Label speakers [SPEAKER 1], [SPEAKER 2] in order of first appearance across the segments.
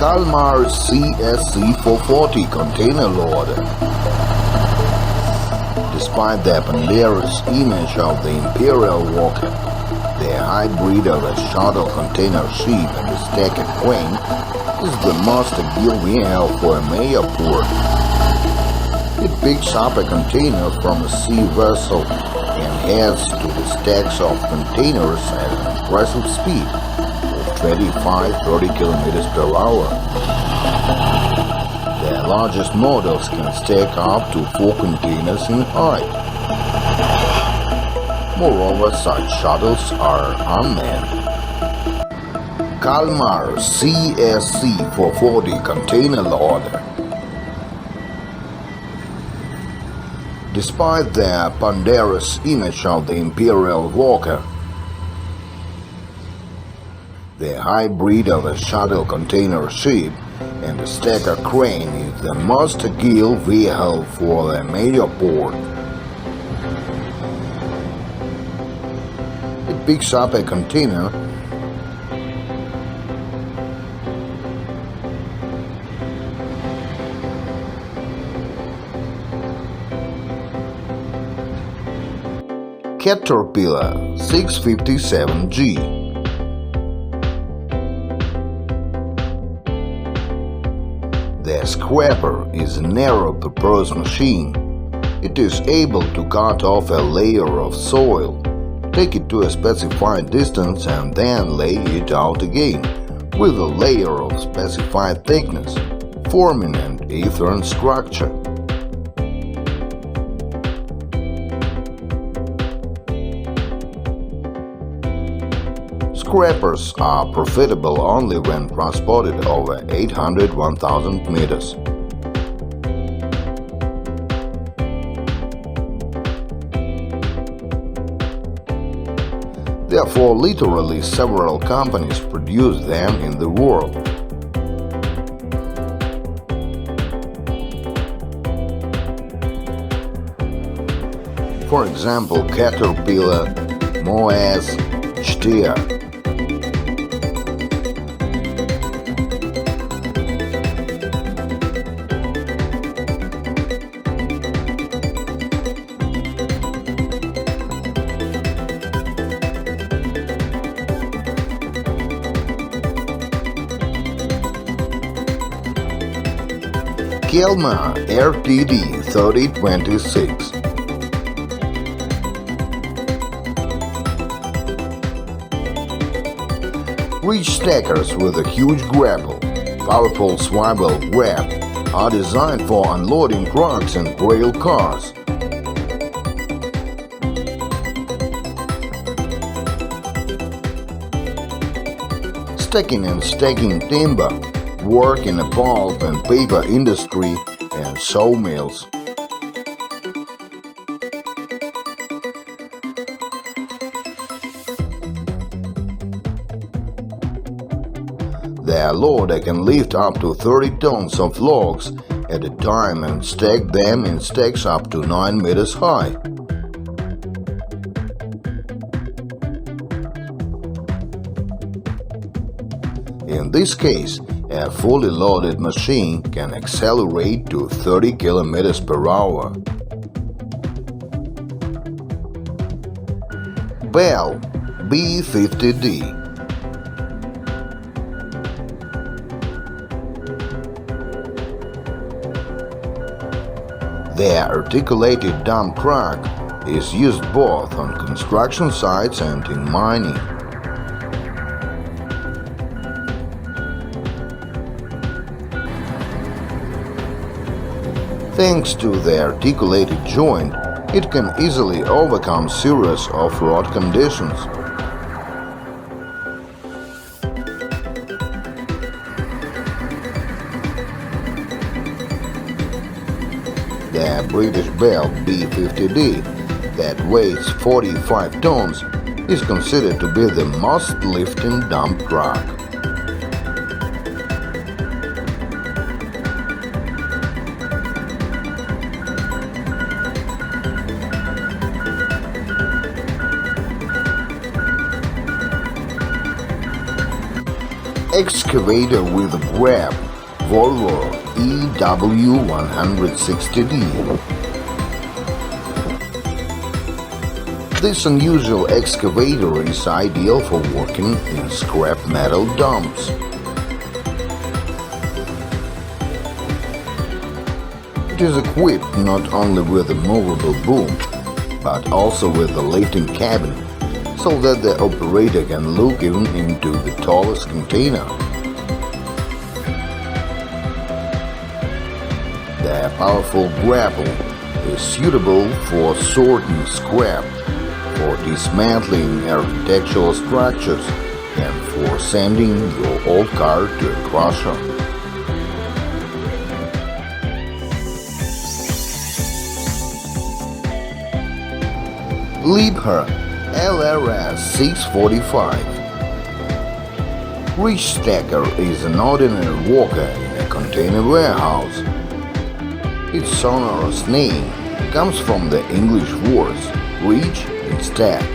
[SPEAKER 1] Kalmar CSC 440 container loader. Despite the ponderous image of the Imperial Walker, the hybrid of a shuttle container ship and a stacked crane is the most ideal vehicle for a major port. It picks up a container from a sea vessel and heads to the stacks of containers at an impressive speed of 25-30 km per hour. The largest models can stack up to 4 containers in height. Moreover, such shuttles are unmanned. Kalmar CSC 440 container loader. Despite the ponderous image of the Imperial Walker, the hybrid of a shuttle container ship and a stacker crane is the most agile vehicle for a major port. It picks up a container Caterpillar 657G. The scraper is a narrow-purpose machine. It is able to cut off a layer of soil, take it to a specified distance and then lay it out again with a layer of specified thickness, forming an apron structure. Scrapers are profitable only when transported over 800–1000 meters. Therefore, literally several companies produce them in the world. For example, Caterpillar, Moaz, Steer. Kelma RTD 3026. Reach stackers with a huge grapple, powerful swivel grab, are designed for unloading trucks and rail cars. Stacking and stacking timber work in the pulp and paper industry and sawmills. The loader can lift up to 30 tons of logs at a time and stack them in stacks up to 9 meters high. In this case, a fully loaded machine can accelerate to 30 km per hour. Bell B50D. The articulated dump truck is used both on construction sites and in mining. Thanks to the articulated joint, it can easily overcome serious off-road conditions. The British Bell B50D, that weighs 45 tons, is considered to be the most lifting dump truck. excavator with a grab, Volvo EW160D. This unusual excavator is ideal for working in scrap metal dumps. It is equipped not only with a movable boom, but also with a lifting cabin, so that the operator can look even into the tallest container. The powerful grapple is suitable for sorting scrap, for dismantling architectural structures, and for sending your old car to a crusher. Liebherr LRS 645. Reach Stacker is an ordinary worker in a container warehouse. Its sonorous name comes from the English words reach and stack.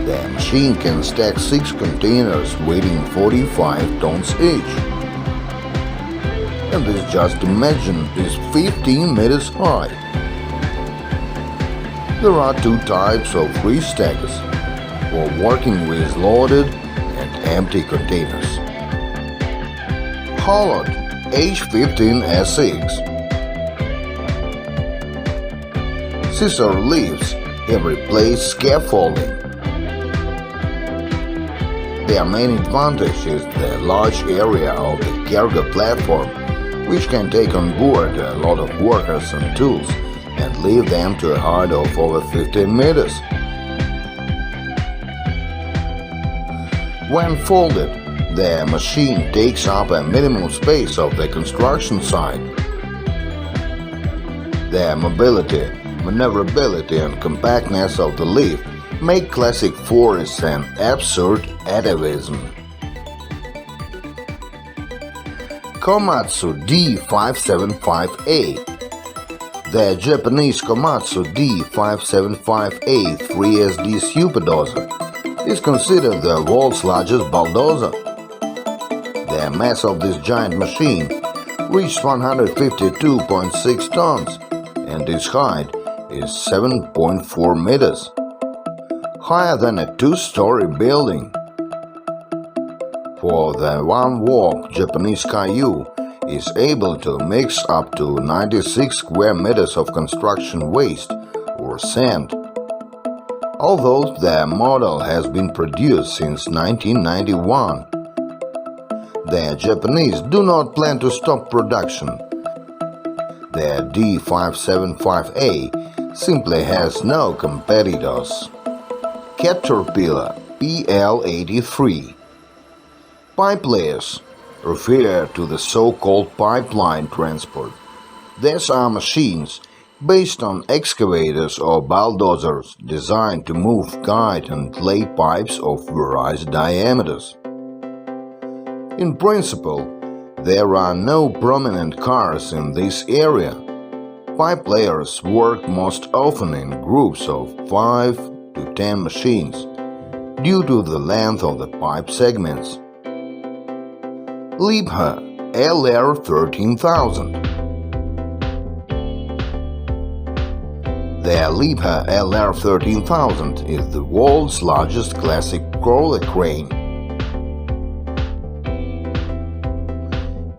[SPEAKER 1] The machine can stack 6 containers weighing 45 tons each. And this, just imagine, is 15 meters high. There are 2 types of reach stackers for working with loaded and empty containers. Hollowed H15SX. Scissor lifts have replaced scaffolding. Their main advantage is the large area of the cargo platform, which can take on board a lot of workers and tools and lift them to a height of over 15 meters. When folded, the machine takes up a minimum space of the construction site. The mobility, maneuverability and compactness of the lift make classic forests an absurd atavism. Komatsu D575A. The Japanese Komatsu D575A 3SD superdozer is considered the world's largest bulldozer. The mass of this giant machine reached 152.6 tons and its height is 7.4 meters, higher than a 2-story building. For the one walk, Japanese Kaiju is able to mix up to 96 square meters of construction waste or sand. Although the model has been produced since 1991, the Japanese do not plan to stop production. The D575A simply has no competitors. Caterpillar PL83. Pipe layers refer to the so-called pipeline transport. These are machines based on excavators or bulldozers designed to move, guide and lay pipes of various diameters. In principle, there are no prominent cars in this area. Pipe layers work most often in groups of 5 to 10 machines due to the length of the pipe segments. Liebherr LR13000. The Liebherr LR13000 is the world's largest classic crawler crane.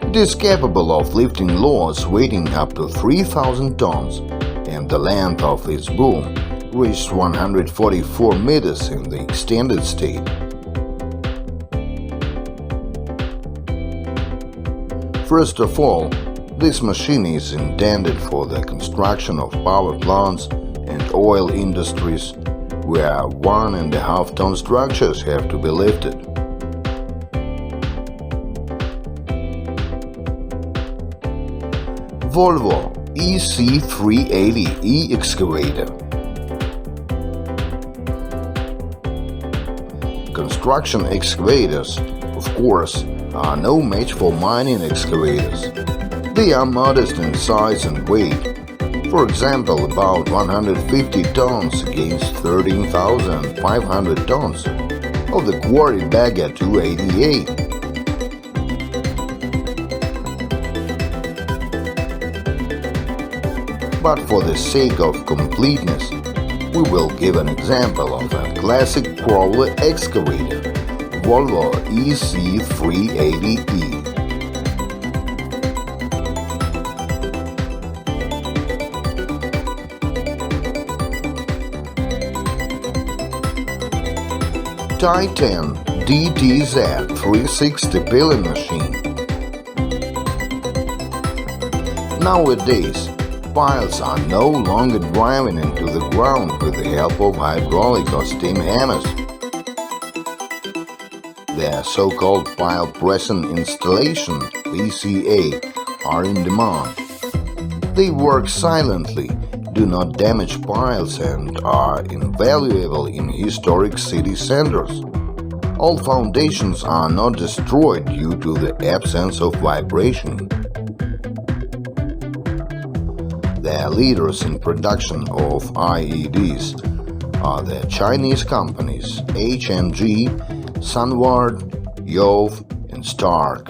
[SPEAKER 1] It is capable of lifting loads weighing up to 3,000 tons, and the length of its boom reached 144 meters in the extended state. First of all, this machine is intended for the construction of power plants and oil industries, where 1.5-ton structures have to be lifted. Volvo EC380E excavator. Construction excavators, of course, are no match for mining excavators. They are modest in size and weight, for example about 150 tons against 13,500 tons. of the quarry Baga 288. But for the sake of completeness, we will give an example of a classic crawler excavator, Volvo EC380E. Titan DTZ 360 pilling machine. Nowadays, piles are no longer driven into the ground with the help of hydraulic or steam hammers. The so-called pile pressing installation (PCA) are in demand. They work silently, do not damage piles, and are invaluable in historic city centers. All foundations are not destroyed due to the absence of vibration. The leaders in production of IEDs are the Chinese companies HNG, Sunward, Yove, and Stark.